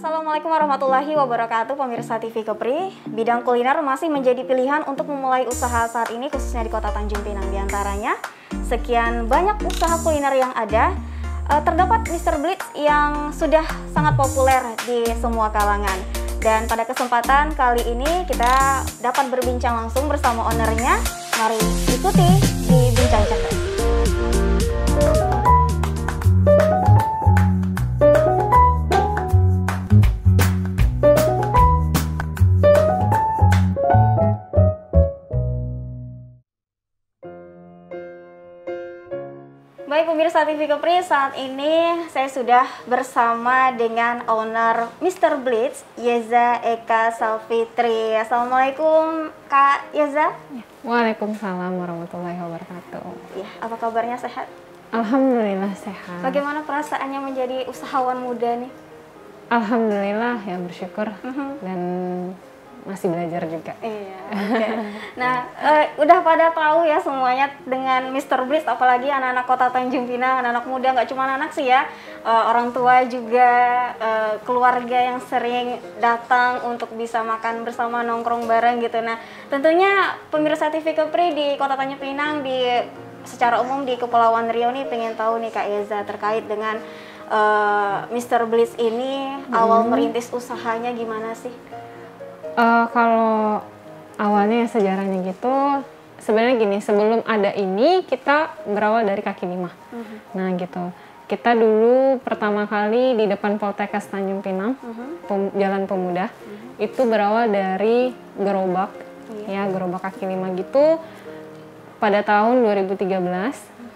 Assalamualaikum warahmatullahi wabarakatuh, pemirsa TV Kepri. Bidang kuliner masih menjadi pilihan untuk memulai usaha saat ini, khususnya di Kota Tanjung Pinang. Di antaranya, sekian banyak usaha kuliner yang ada, terdapat Mr. Blitz yang sudah sangat populer di semua kalangan. Dan pada kesempatan kali ini kita dapat berbincang langsung bersama ownernya. Mari ikuti di Bincang Cerdas. Baik pemirsa TV Kepri, saat ini saya sudah bersama dengan owner Mr. Blitz, Yeza Eka Salfitri. Assalamualaikum Kak Yeza. Waalaikumsalam warahmatullahi wabarakatuh. Ya, apa kabarnya, sehat? Alhamdulillah sehat. Bagaimana perasaannya menjadi usahawan muda nih? Alhamdulillah ya, bersyukur dan masih belajar juga. Iya, okay. Nah, udah pada tahu ya semuanya dengan Mr. Blitz, apalagi anak-anak Kota Tanjung Pinang, anak-anak muda, nggak cuma anak sih ya, orang tua juga, keluarga yang sering datang untuk bisa makan bersama, nongkrong bareng gitu. Nah, tentunya pemirsa TV Kepri di Kota Tanjung Pinang, secara umum di Kepulauan Riau nih, pengen tahu nih Kak Yeza terkait dengan Mr. Blitz ini, awal merintis usahanya gimana sih? Kalau awalnya sejarahnya gitu, sebenarnya gini, sebelum ada ini kita berawal dari kaki lima. Nah gitu, kita dulu pertama kali di depan Poltekkes Tanjung Pinang, Jalan Pemuda, itu berawal dari gerobak, ya gerobak kaki lima gitu. Pada tahun 2013,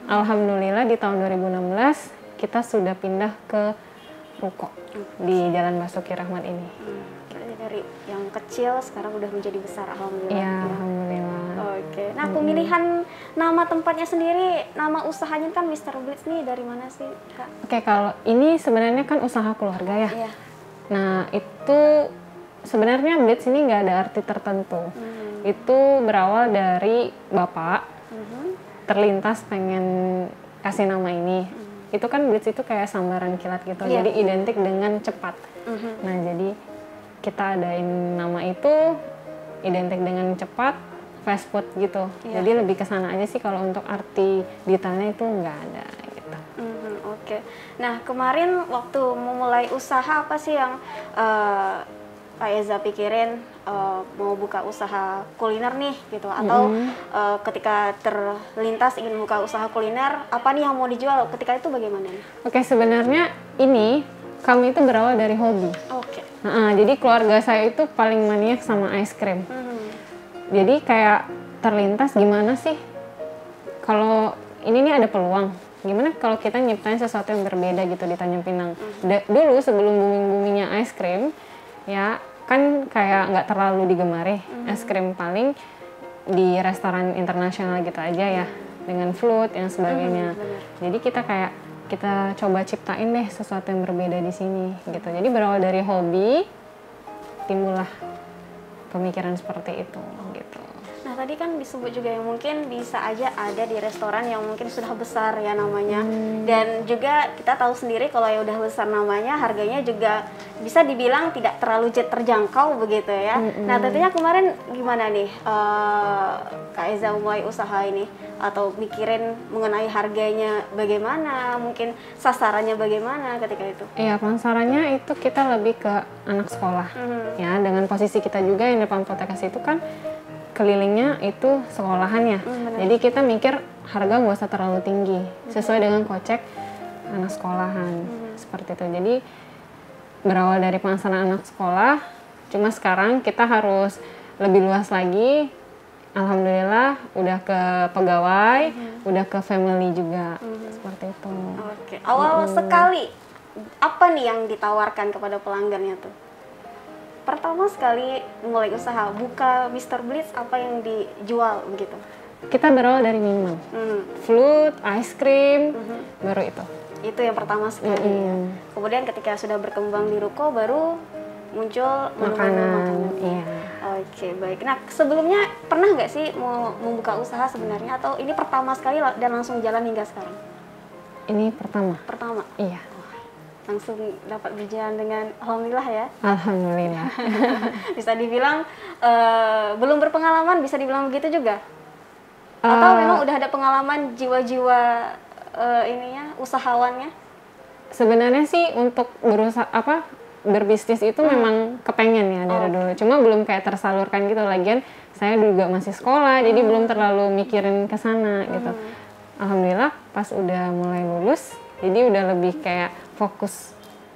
alhamdulillah di tahun 2016 kita sudah pindah ke ruko di Jalan Basuki Rahmat ini. Dari yang kecil sekarang udah menjadi besar, alhamdulillah. Iya, alhamdulillah. Oke. Nah, pemilihan nama tempatnya sendiri, nama usahanya kan Mr. Blitz nih, dari mana sih, Kak? Oke, kalau ini sebenarnya kan usaha keluarga ya. Iya. Nah, itu sebenarnya Blitz ini nggak ada arti tertentu. Itu berawal dari bapak terlintas pengen kasih nama ini. Itu kan Blitz itu kayak sambaran kilat gitu, jadi identik dengan cepat. Nah, jadi kita adain nama itu identik dengan cepat, fast food gitu. Jadi lebih ke sana aja sih, kalau untuk arti detailnya itu nggak ada gitu. Oke. Nah, kemarin waktu memulai usaha apa sih yang Kak Yeza pikirin, mau buka usaha kuliner nih gitu, atau ketika terlintas ingin buka usaha kuliner, apa nih yang mau dijual ketika itu, bagaimana nih? Oke, sebenarnya ini kami itu berawal dari hobi. Oke. Jadi keluarga saya itu paling maniak sama es krim. Jadi kayak terlintas gimana sih kalau ini nih ada peluang. Gimana kalau kita nyiptain sesuatu yang berbeda gitu di Tanjung Pinang. Dulu sebelum booming-boomingnya es krim, ya kan kayak nggak terlalu digemari. Es krim paling di restoran internasional gitu aja ya, dengan float yang sebagainya. Jadi kita coba ciptain deh sesuatu yang berbeda di sini gitu. Jadi berawal dari hobi, timbullah pemikiran seperti itu gitu. Nah, tadi kan disebut juga yang mungkin bisa aja ada di restoran yang mungkin sudah besar ya namanya. Dan juga kita tahu sendiri kalau ya udah besar namanya, harganya juga bisa dibilang tidak terlalu terjangkau begitu ya. Nah, tentunya kemarin gimana nih Kak Yeza mulai usaha ini? Atau mikirin mengenai harganya bagaimana, mungkin sasarannya bagaimana ketika itu? Iya, pasarannya itu kita lebih ke anak sekolah. Ya, dengan posisi kita juga yang depan Poltekkes itu kan kelilingnya itu sekolahan ya. Jadi kita mikir harga nggak usah terlalu tinggi, sesuai dengan kocek anak sekolahan. Seperti itu. Jadi berawal dari pemasaran anak sekolah, cuma sekarang kita harus lebih luas lagi. Alhamdulillah udah ke pegawai, udah ke family juga, seperti itu. Oke. Awal sekali apa nih yang ditawarkan kepada pelanggannya tuh? Pertama sekali mulai usaha, buka Mr. Blitz, apa yang dijual begitu? Kita berawal dari minuman, float, ice cream, baru itu. Itu yang pertama sekali. Kemudian ketika sudah berkembang di ruko, baru muncul makanan. Iya. Oke, baik. Nah, sebelumnya pernah nggak sih mau membuka usaha sebenarnya, atau ini pertama sekali dan langsung jalan hingga sekarang? Ini pertama. Pertama? Iya. langsung dapat berjalan dengan alhamdulillah ya. Alhamdulillah. Bisa dibilang belum berpengalaman, bisa dibilang begitu juga? Atau memang udah ada pengalaman jiwa-jiwa ininya, usahawannya? Sebenarnya sih untuk berbisnis itu memang kepengen ya dari dulu. Cuma belum kayak tersalurkan gitu. Lagian saya juga masih sekolah, jadi belum terlalu mikirin ke sana gitu. Alhamdulillah pas udah mulai lulus, jadi udah lebih kayak fokus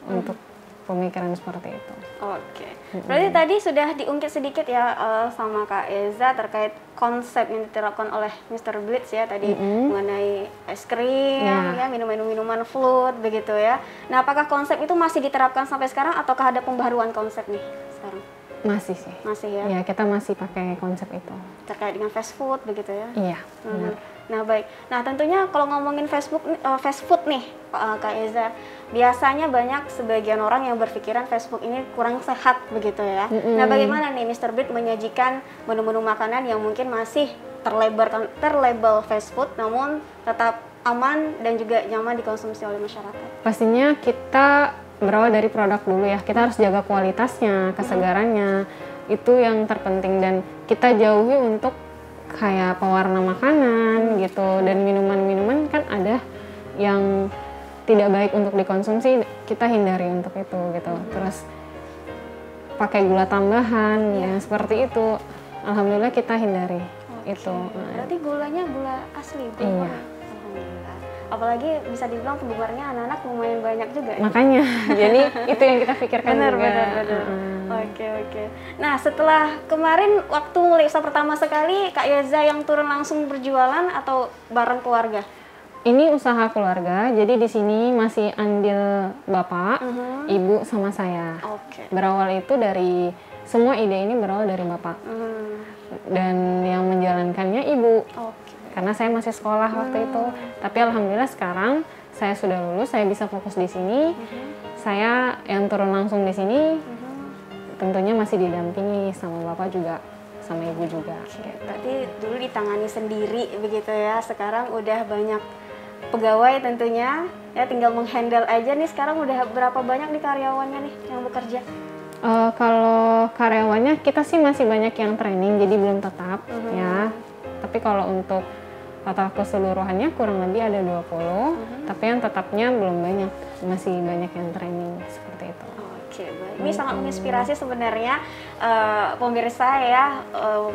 untuk pemikiran seperti itu. Oke. Berarti tadi sudah diungkit sedikit ya sama Kak Eza terkait konsep yang diterapkan oleh Mr. Blitz ya tadi mengenai es krim, ya minuman float begitu ya. Nah, apakah konsep itu masih diterapkan sampai sekarang ataukah ada pembaruan konsep nih sekarang? Masih sih. Masih ya? Ya, kita masih pakai konsep itu. Terkait dengan fast food begitu ya? Iya. Nah, baik. Nah, tentunya kalau ngomongin fast food nih, Kak Eza, biasanya banyak sebagian orang yang berpikiran fast food ini kurang sehat begitu ya. Nah, bagaimana nih Mr. Blitz menyajikan menu-menu makanan yang mungkin masih terlabel fast food namun tetap aman dan juga nyaman dikonsumsi oleh masyarakat? Pastinya kita berawal dari produk dulu ya. Kita harus jaga kualitasnya, kesegarannya. Itu yang terpenting dan kita jauhi untuk kayak pewarna makanan gitu, dan minuman-minuman kan ada yang tidak baik untuk dikonsumsi, kita hindari untuk itu gitu. Terus pakai gula tambahan ya seperti itu, alhamdulillah kita hindari itu. Berarti gulanya gula asli? Iya. Alhamdulillah. Apalagi bisa dibilang penggemarnya anak-anak lumayan banyak juga. Makanya, jadi itu yang kita pikirkan juga. Benar. Oke. Nah, setelah kemarin waktu mulai usaha pertama sekali, Kak Eza yang turun langsung berjualan atau bareng keluarga? Ini usaha keluarga, jadi di sini masih andil bapak, ibu sama saya. Berawal itu dari semua ide ini berawal dari bapak, dan yang menjalankannya ibu. Karena saya masih sekolah waktu itu, tapi alhamdulillah sekarang saya sudah lulus, saya bisa fokus di sini. Saya yang turun langsung di sini. Tentunya masih didampingi sama bapak juga, sama ibu juga. Berarti dulu ditangani sendiri begitu ya, sekarang udah banyak pegawai tentunya, ya tinggal menghandle aja nih. Sekarang udah berapa banyak nih karyawannya nih yang bekerja? Kalau karyawannya kita sih masih banyak yang training, jadi belum tetap ya. Tapi kalau untuk total keseluruhannya kurang lebih ada 20, tapi yang tetapnya belum banyak, masih banyak yang training seperti itu. Oke, baik. Ini sangat menginspirasi sebenarnya pemirsa ya,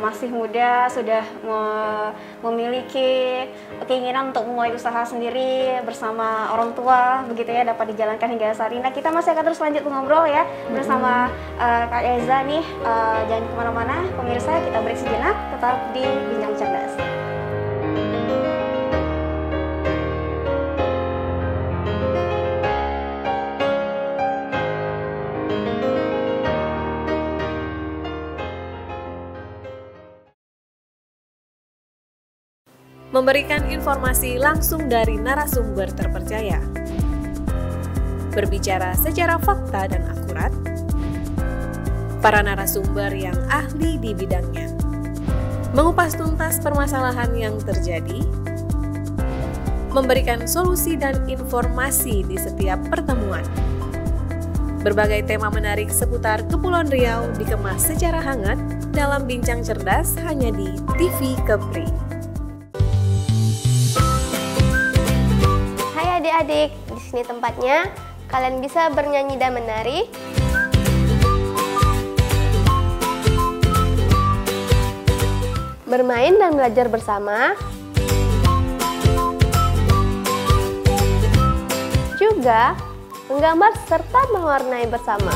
masih muda sudah memiliki keinginan untuk memulai usaha sendiri bersama orang tua begitu ya, dapat dijalankan hingga saat ini. Nah, kita masih akan terus lanjut ngobrol ya bersama Kak Eza nih. Jangan kemana-mana pemirsa, kita break sejenak, tetap di Bincang Cerdas. Memberikan informasi langsung dari narasumber terpercaya, berbicara secara fakta dan akurat, para narasumber yang ahli di bidangnya, mengupas tuntas permasalahan yang terjadi, memberikan solusi dan informasi di setiap pertemuan. Berbagai tema menarik seputar Kepulauan Riau dikemas secara hangat dalam Bincang Cerdas hanya di TV Kepri. Adik-adik, di sini tempatnya. Kalian bisa bernyanyi dan menari, bermain dan belajar bersama, juga menggambar serta mewarnai bersama.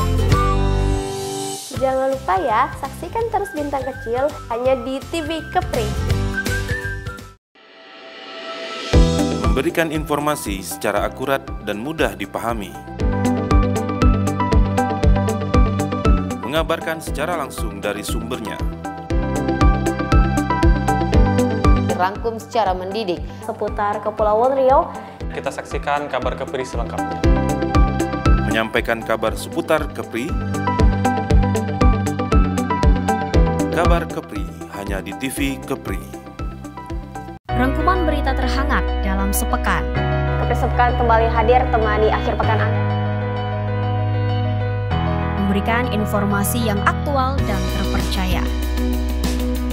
Jangan lupa ya, saksikan terus Bintang Kecil hanya di TV Kepri. Memberikan informasi secara akurat dan mudah dipahami. Mengabarkan secara langsung dari sumbernya. Dirangkum secara mendidik seputar Kepulauan Riau. Kita saksikan kabar Kepri selengkapnya. Menyampaikan kabar seputar Kepri. Kabar Kepri hanya di TV Kepri. Rangkuman berita terhangat dalam sepekan. Kepri Sepekan kembali hadir temani akhir pekan Anda. memberikan informasi yang aktual dan terpercaya.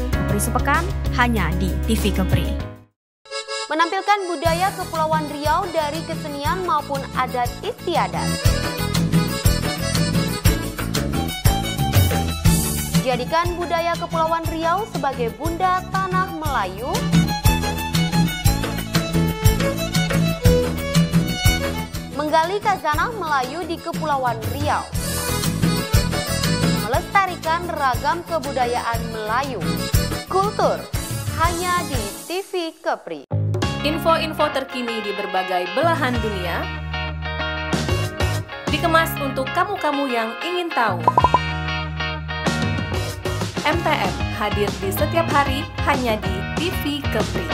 Kepri Sepekan hanya di TV Kepri. Menampilkan budaya Kepulauan Riau dari kesenian maupun adat istiadat. Jadikan budaya Kepulauan Riau sebagai bunda tanah Melayu. Menggali khazanah Melayu di Kepulauan Riau. Melestarikan ragam kebudayaan Melayu. Kultur hanya di TV Kepri. Info-info terkini di berbagai belahan dunia dikemas untuk kamu-kamu yang ingin tahu. MTM hadir di setiap hari hanya di TV Kepri.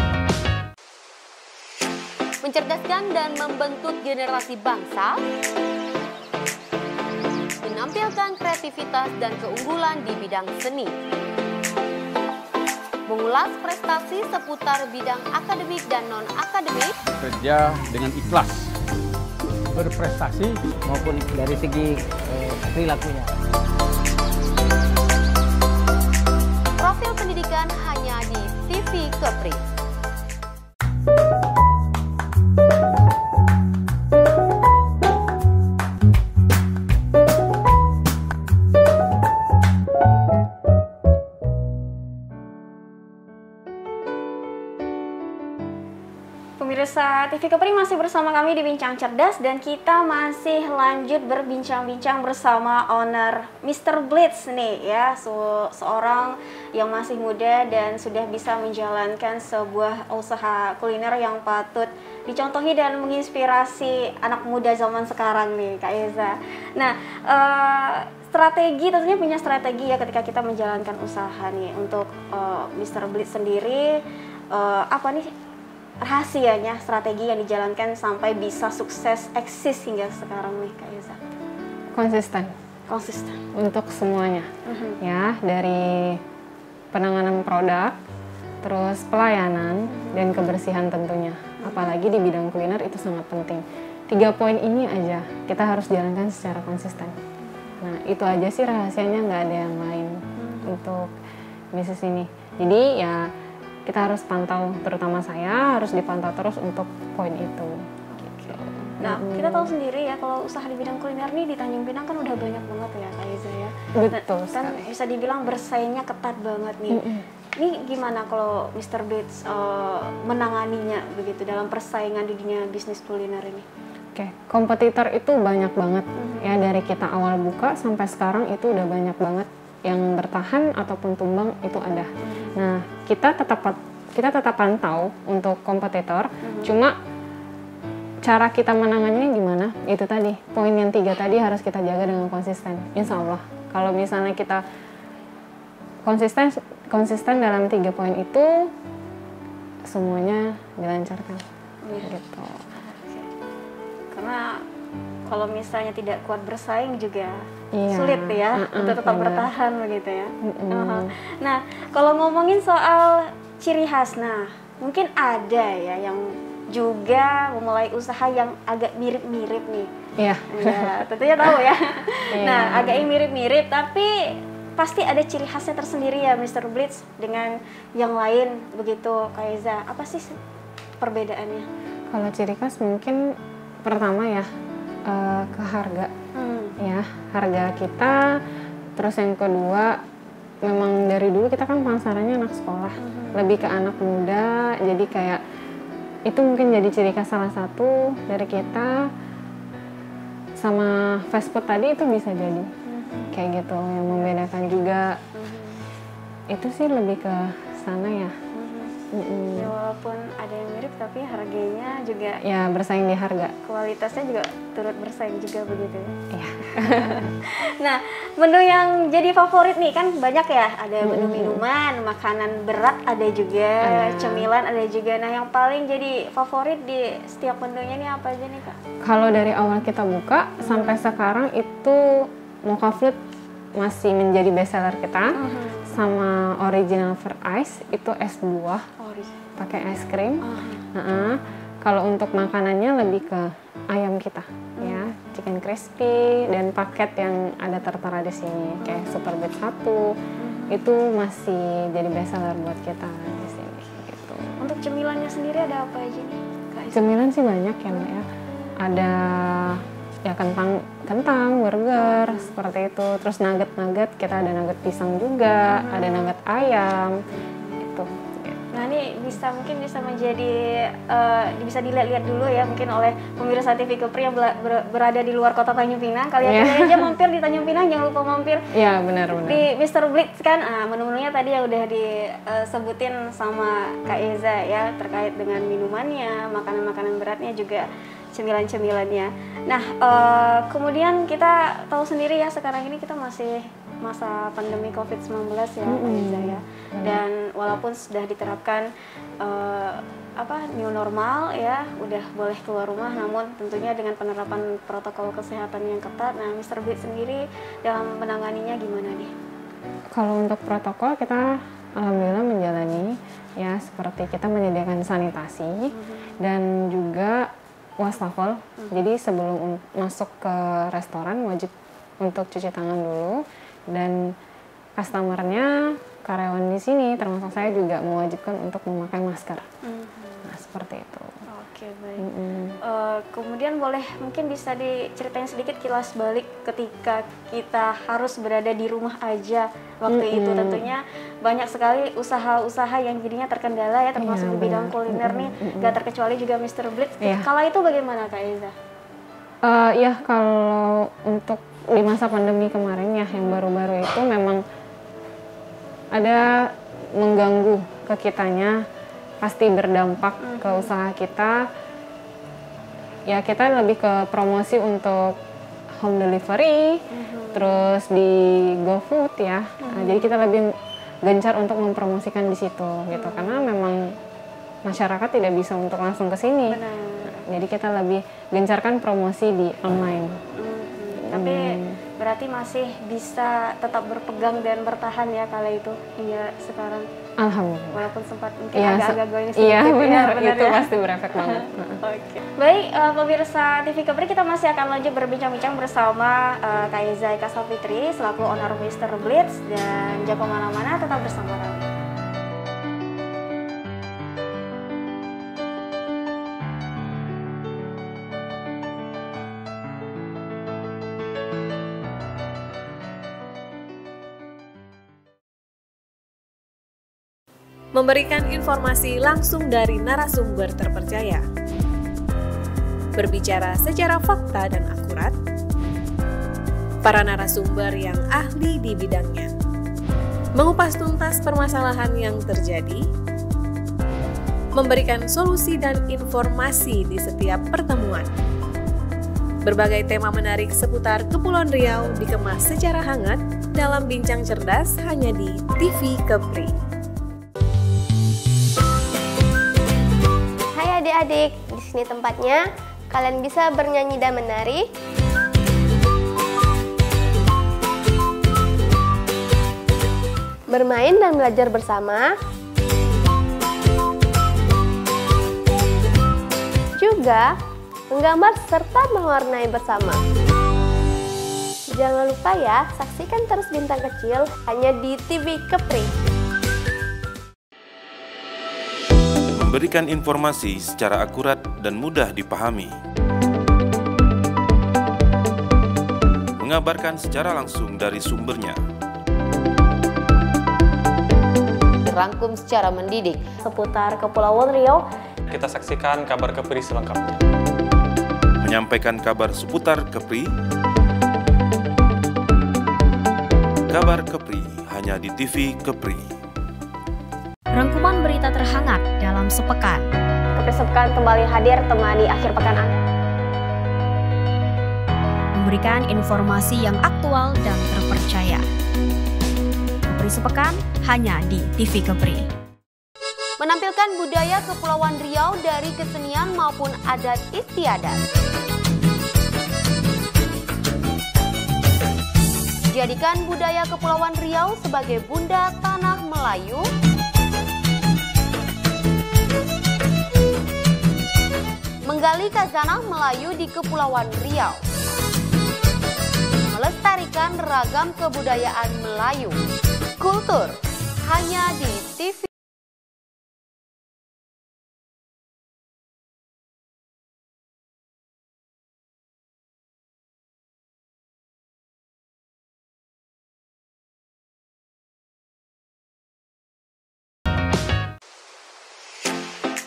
Mencerdaskan dan membentuk generasi bangsa, menampilkan kreativitas dan keunggulan di bidang seni, mengulas prestasi seputar bidang akademik dan non-akademik, kerja dengan ikhlas, berprestasi maupun dari segi perilakunya. Profil pendidikan hanya di TV Kepri. Pemirsa TV Kepri masih bersama kami di Bincang Cerdas dan kita masih lanjut berbincang-bincang bersama owner Mr. Blitz nih ya, seorang yang masih muda dan sudah bisa menjalankan sebuah usaha kuliner yang patut dicontohi dan menginspirasi anak muda zaman sekarang nih Kak Eza. Nah, strategi tentunya punya strategi ya ketika kita menjalankan usaha nih untuk Mr. Blitz sendiri, apa nih rahasianya, strategi yang dijalankan sampai bisa sukses eksis hingga sekarang nih Kak Eza? Konsisten untuk semuanya. Ya, dari penanganan produk, terus pelayanan dan kebersihan tentunya. Apalagi di bidang kuliner itu sangat penting. 3 poin ini aja kita harus jalankan secara konsisten. Nah, itu aja sih rahasianya, nggak ada yang lain untuk bisnis ini. Jadi ya kita harus pantau, terutama saya harus dipantau terus untuk poin itu. Gitu. Nah, kita tahu sendiri ya kalau usaha di bidang kuliner nih di Tanjung Pinang kan udah banyak banget ya Kak Eza ya. Betul kan sekali. bisa dibilang bersaingnya ketat banget nih. Ini gimana kalau Mr. Blitz menanganinya begitu dalam persaingan di dunia bisnis kuliner ini? Oke, kompetitor itu banyak banget ya, dari kita awal buka sampai sekarang itu udah banyak banget yang bertahan ataupun tumbang itu ada. Nah, kita tetap pantau untuk kompetitor. Cuma cara kita menangannya gimana? Itu tadi, poin yang 3 tadi harus kita jaga dengan konsisten. Insya Allah, kalau misalnya kita konsisten dalam 3 poin itu, semuanya dilancarkan. Gitu. Karena kalau misalnya tidak kuat bersaing juga iya, sulit ya untuk tetap bertahan begitu ya. Nah, kalau ngomongin soal ciri khas, nah mungkin ada ya yang juga memulai usaha yang agak mirip-mirip nih. Iya. Ya, tentunya tahu ya. Iya. Nah, agak mirip-mirip tapi pasti ada ciri khasnya tersendiri ya Mr. Blitz dengan yang lain begitu Kak Eza. Apa sih perbedaannya? Kalau ciri khas mungkin pertama ya ke harga. Ya, harga kita. Terus yang kedua, memang dari dulu kita kan pasarannya anak sekolah, lebih ke anak muda, jadi kayak itu mungkin jadi ciri khas salah satu dari kita. Sama fast food tadi itu bisa jadi kayak gitu, yang membedakan juga. Itu sih lebih ke sana ya. Ya, walaupun ada yang mirip tapi harganya juga ya bersaing di harga, kualitasnya juga turut bersaing juga begitu ya. Iya. Nah, menu yang jadi favorit nih kan banyak ya, ada menu minuman, makanan berat ada juga, cemilan ada juga. Nah, yang paling jadi favorit di setiap menunya nih apa aja nih Kak? Kalau dari awal kita buka sampai sekarang itu Mocha Fruit masih menjadi best seller kita. Sama original for ice itu es buah pakai es krim. Kalau untuk makanannya lebih ke ayam kita ya, chicken crispy dan paket yang ada tertera di sini kayak Super Beat 1 itu masih jadi best seller buat kita di sini gitu. Untuk cemilannya sendiri ada apa aja nih, Kak? Cemilan sih banyak ya Mbak ya. Ada ya kentang, burger seperti itu. Terus nugget kita ada nugget pisang juga, ada nugget ayam itu. Nah ini mungkin bisa menjadi bisa dilihat-lihat dulu ya mungkin oleh pemirsa TV Kepri yang berada di luar kota Tanjung Pinang. Kalian aja mampir di Tanjung Pinang, jangan lupa mampir. Iya benar. Di Mr. Blitz kan, menu-menunya tadi yang udah disebutin sama Kak Eza ya terkait dengan minumannya, makanan-makanan beratnya juga cemilan-cemilannya. Nah kemudian kita tahu sendiri ya sekarang ini kita masih masa pandemi COVID-19 ya, Kak Eza ya. Dan walaupun sudah diterapkan new normal ya, udah boleh keluar rumah, namun tentunya dengan penerapan protokol kesehatan yang ketat. Nah, Mr. Blitz sendiri dalam menanganinya gimana nih? Kalau untuk protokol kita alhamdulillah menjalani ya, seperti kita menyediakan sanitasi dan juga wastafel. Jadi sebelum masuk ke restoran wajib untuk cuci tangan dulu. Dan customernya, karyawan di sini termasuk saya juga mewajibkan untuk memakai masker. Nah seperti itu. Oke baik. Kemudian boleh mungkin bisa diceritain sedikit kilas balik ketika kita harus berada di rumah aja waktu itu. Tentunya banyak sekali usaha-usaha yang jadinya terkendala ya, termasuk di bidang kuliner nih. Gak terkecuali juga Mr. Blitz. Kala itu bagaimana Kak Eza? Ya kalau untuk di masa pandemi kemarin ya yang baru-baru itu memang ada mengganggu ke kitanya, pasti berdampak ke usaha kita. Ya kita lebih ke promosi untuk home delivery, terus di GoFood ya. Jadi kita lebih gencar untuk mempromosikan di situ gitu, karena memang masyarakat tidak bisa untuk langsung ke sini. Jadi kita lebih gencarkan promosi di online. Tapi berarti masih bisa tetap berpegang dan bertahan ya kala itu hingga sekarang. Alhamdulillah. Walaupun sempat mungkin agak-agak goyang sedikit. Iya benar, ya, itu ya. pasti berefek banget. Oke. Baik, pemirsa TV Kepri, kita masih akan lanjut berbincang-bincang bersama Kak Eza Eka Safitri selaku owner Mr. Blitz, dan jangan kemana-mana, tetap bersama kami. Memberikan informasi langsung dari narasumber terpercaya, berbicara secara fakta dan akurat, para narasumber yang ahli di bidangnya, mengupas tuntas permasalahan yang terjadi, memberikan solusi dan informasi di setiap pertemuan. Berbagai tema menarik seputar Kepulauan Riau dikemas secara hangat dalam Bincang Cerdas hanya di TV Kepri. Adik-adik, di sini tempatnya. Kalian bisa bernyanyi dan menari, bermain dan belajar bersama, juga menggambar serta mewarnai bersama. Jangan lupa ya, saksikan terus Bintang Kecil hanya di TV Kepri. Memberikan informasi secara akurat dan mudah dipahami. Mengabarkan secara langsung dari sumbernya. Dirangkum secara mendidik seputar Kepulauan Riau. Kita saksikan kabar Kepri selengkapnya. Menyampaikan kabar seputar Kepri. Kabar Kepri hanya di TV Kepri. Rangkuman berita terhangat dalam sepekan. Kepri Sepekan kembali hadir temani akhir pekan Anda. Memberikan informasi yang aktual dan terpercaya. Kepri Sepekan hanya di TV Kepri. menampilkan budaya Kepulauan Riau dari kesenian maupun adat istiadat. Jadikan budaya Kepulauan Riau sebagai bunda tanah Melayu. Menggali khazanah Melayu di Kepulauan Riau. melestarikan ragam kebudayaan Melayu. Kultur hanya di TV.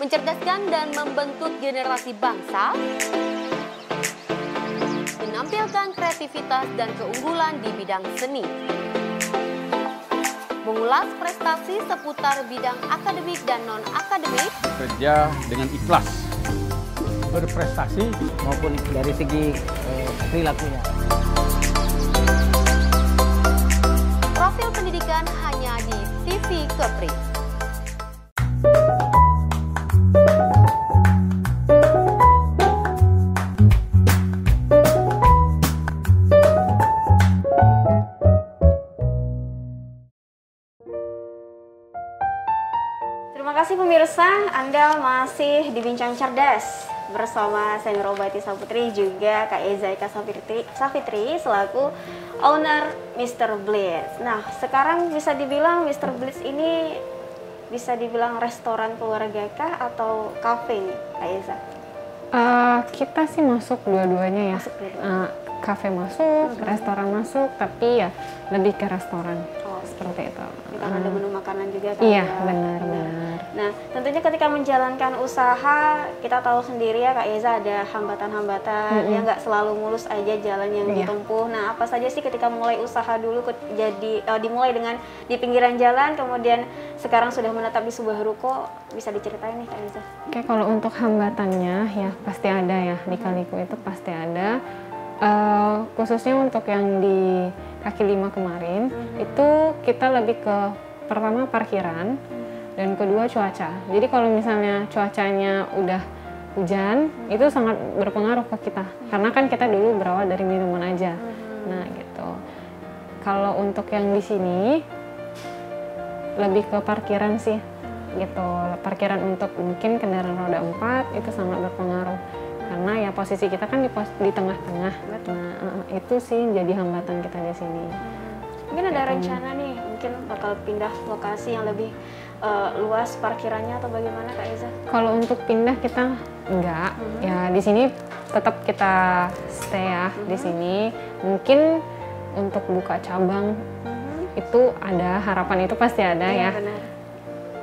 Mencerdaskan dan membentuk generasi bangsa, menampilkan kreativitas dan keunggulan di bidang seni, mengulas prestasi seputar bidang akademik dan non-akademik, Kerja dengan ikhlas, berprestasi maupun dari segi perilakunya. Profil pendidikan hanya di TV Kepri. Terima kasih pemirsa, Anda masih di Bincang Cerdas bersama saya Nurobati Saputri, juga Kak Eza Eka Safitri selaku owner Mr. Blitz. Nah, sekarang bisa dibilang Mr. Blitz ini bisa dibilang restoran keluarga kah atau kafe nih, Kak Eza? Kita sih masuk dua-duanya ya. Kafe masuk, restoran masuk, tapi ya lebih ke restoran. Seperti itu. Karena ada menu makanan juga kan? Iya, ya? benar. Nah, tentunya ketika menjalankan usaha, kita tahu sendiri ya Kak Eza, ada hambatan-hambatan, ya nggak selalu mulus aja jalan yang ditempuh. Nah, apa saja sih ketika mulai usaha dulu dimulai dengan di pinggiran jalan, kemudian sekarang sudah menetap di sebuah ruko, bisa diceritain nih Kak Eza? Oke, kalau untuk hambatannya ya pasti ada ya, di Kaliko itu pasti ada. Khususnya untuk yang di kaki lima kemarin, itu kita lebih ke pertama parkiran, dan kedua cuaca. Jadi kalau misalnya cuacanya udah hujan, itu sangat berpengaruh ke kita. Karena kan kita dulu berawal dari minuman aja. Nah gitu. Kalau untuk yang di sini, lebih ke parkiran sih. Gitu. Parkiran untuk mungkin kendaraan roda 4 itu sangat berpengaruh. Karena ya posisi kita kan di tengah-tengah. Nah, itu sih jadi hambatan kita di sini. Mungkin ada rencana nih, mungkin bakal pindah lokasi yang lebih luas parkirannya atau bagaimana Kak Eza? Kalau untuk pindah kita enggak, ya di sini tetap kita stay ya di sini. Mungkin untuk buka cabang itu ada, harapan itu pasti ada ya. Benar.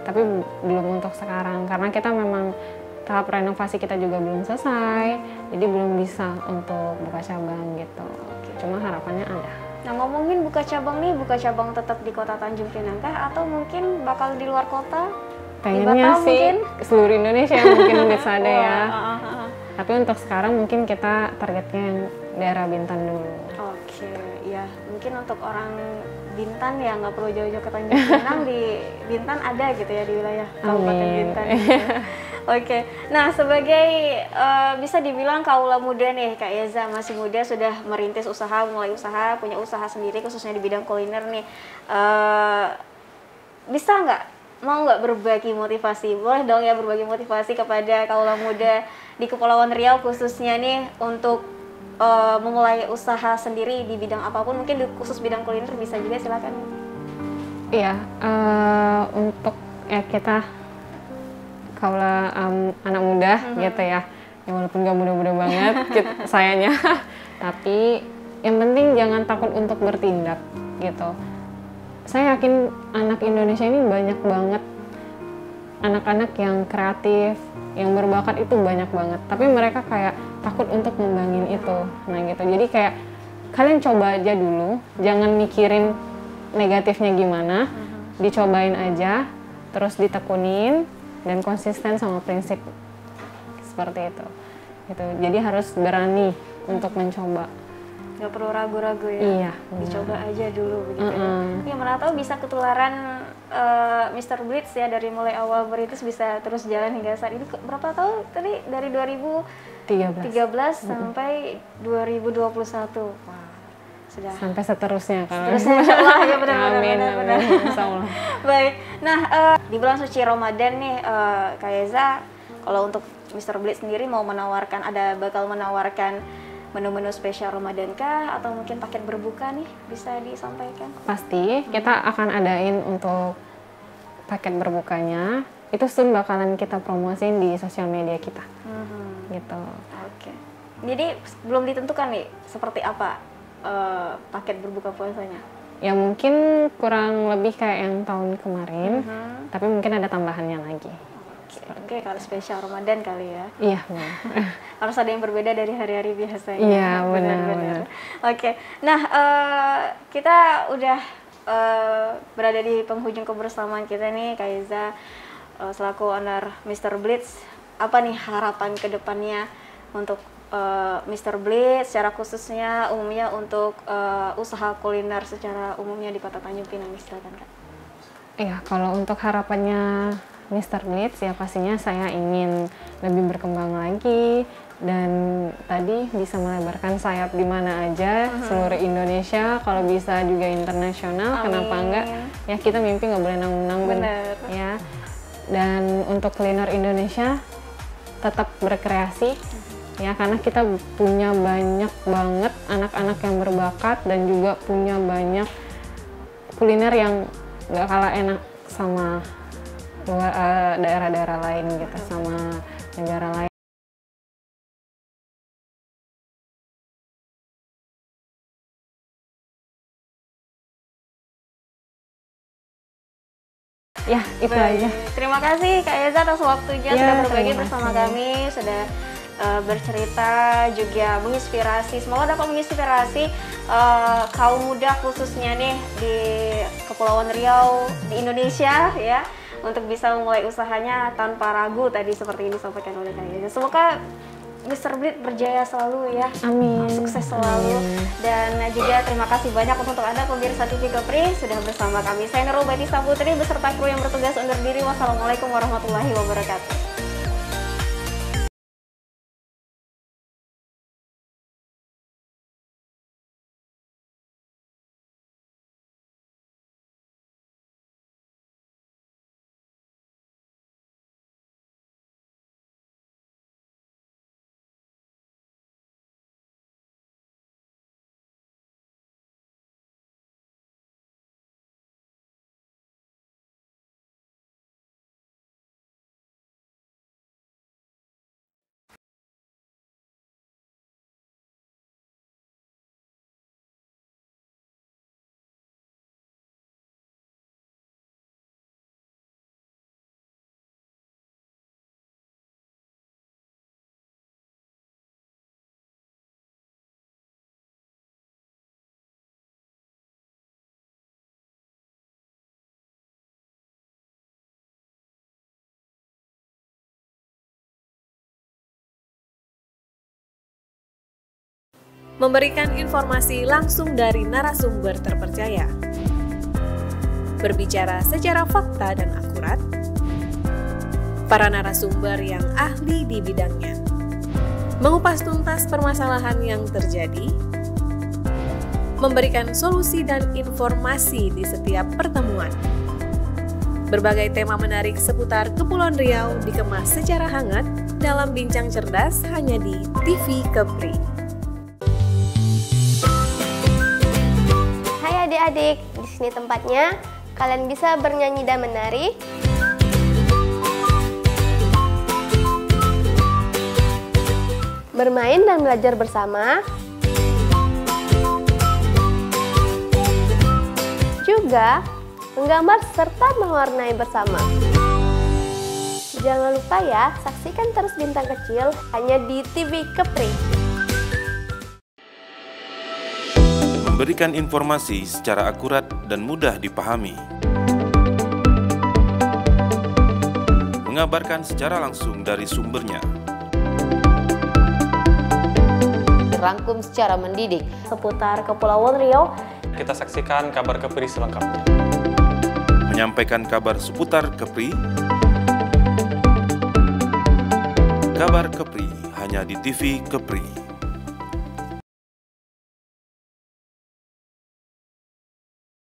Tapi belum untuk sekarang karena kita memang tahap renovasi kita juga belum selesai, jadi belum bisa untuk buka cabang gitu. Cuma harapannya ada. Nah, ngomongin buka cabang nih, buka cabang tetap di Kota Tanjung Pinang kah atau mungkin bakal di luar kota? Pengennya sih mungkin? Seluruh Indonesia mungkin bisa ada ya. Tapi untuk sekarang mungkin kita targetnya yang daerah Bintan dulu. Oke, ya mungkin untuk orang Bintan ya nggak perlu jauh-jauh ke Tanjung Pinang, di Bintan ada gitu ya, di wilayah Kabupaten Bintan. Oke, nah sebagai bisa dibilang kaula muda nih Kak Eza, masih muda sudah merintis usaha, mulai usaha, punya usaha sendiri khususnya di bidang kuliner nih. Bisa mau nggak berbagi motivasi? Boleh dong ya berbagi motivasi kepada kaula muda di Kepulauan Riau khususnya nih untuk memulai usaha sendiri di bidang apapun, mungkin di khusus bidang kuliner bisa juga, silakan. Iya, untuk ya kita kaula anak muda gitu ya, walaupun gak muda-muda banget sayanya, tapi yang penting jangan takut untuk bertindak gitu. Saya yakin anak Indonesia ini banyak banget anak-anak yang kreatif, yang berbakat itu banyak banget, tapi mereka kayak takut untuk ngembangin itu. Nah gitu, jadi kayak kalian coba aja dulu, jangan mikirin negatifnya gimana, dicobain aja, terus ditekunin dan konsisten sama prinsip seperti itu. Gitu. Jadi harus berani untuk mencoba. Gak perlu ragu-ragu ya. Iya. Dicoba aja dulu begitu. Ya mana tahu bisa ketularan Mr. Blitz ya, dari mulai awal merintis bisa terus jalan hingga saat ini. Berapa tahun tadi? Dari 2013 sampai 2021. Wah. Sudah. Sampai seterusnya kan. Terusnya Insya Allah ya, benar-benar. Baik. Nah, di bulan suci Ramadan nih Kak Eza, kalau untuk Mr. Blitz sendiri mau menawarkan, bakal menawarkan menu-menu spesial Ramadan kah atau mungkin paket berbuka nih bisa disampaikan? Pasti kita akan adain untuk paket berbukanya. Itu soon bakalan kita promosin di sosial media kita. Gitu. Oke. Jadi belum ditentukan nih seperti apa paket berbuka puasanya? Ya mungkin kurang lebih kayak yang tahun kemarin, tapi mungkin ada tambahannya lagi. Oke, kalau spesial Ramadan kali ya? Iya, harus ada yang berbeda dari hari-hari biasanya. Iya, benar. Oke, nah kita udah berada di penghujung kebersamaan kita nih, Kak Eza, selaku owner Mr. Blitz. Apa nih harapan kedepannya untuk Mr. Blitz secara khususnya umumnya untuk usaha kuliner secara umumnya di Kota Tanjung Pinang? Silakan, Kak. Iya, kalau untuk harapannya Mr. Blitz ya pastinya saya ingin lebih berkembang lagi dan tadi bisa melebarkan sayap di mana aja seluruh Indonesia, kalau bisa juga internasional. Amin. Kenapa enggak? Ya kita mimpi nggak boleh nanggung-nanggung ya. Dan untuk kuliner Indonesia tetap berkreasi. Ya, karena kita punya banyak banget anak-anak yang berbakat dan juga punya banyak kuliner yang gak kalah enak sama daerah-daerah lain gitu, sama negara lain. Ya, itu aja. Terima kasih Kak Eza atas waktunya sudah berbagi bersama kami, sudah bercerita juga menginspirasi. Semoga dapat menginspirasi kaum muda khususnya nih di Kepulauan Riau di Indonesia ya, untuk bisa memulai usahanya tanpa ragu tadi seperti ini disampaikan oleh Kak Eza. Semoga Mr. Blitz berjaya selalu ya. Amin. Sukses selalu. Dan juga terima kasih banyak untuk Anda pemirsa TV Kepri sudah bersama kami. Saya Nurul Batista Putri beserta kru yang bertugas undur diri. Wassalamualaikum warahmatullahi wabarakatuh. Memberikan informasi langsung dari narasumber terpercaya, berbicara secara fakta dan akurat, para narasumber yang ahli di bidangnya, mengupas tuntas permasalahan yang terjadi, memberikan solusi dan informasi di setiap pertemuan. Berbagai tema menarik seputar Kepulauan Riau dikemas secara hangat dalam Bincang Cerdas hanya di TV Kepri. Adik-adik, di sini tempatnya. Kalian bisa bernyanyi dan menari, bermain dan belajar bersama, juga menggambar serta mewarnai bersama. Jangan lupa ya, saksikan terus Bintang Kecil hanya di TV Kepri. Memberikan informasi secara akurat dan mudah dipahami. Mengabarkan secara langsung dari sumbernya. Dirangkum secara mendidik seputar Kepulauan Riau. Kita saksikan kabar Kepri selengkapnya. Menyampaikan kabar seputar Kepri. Kabar Kepri hanya di TV Kepri.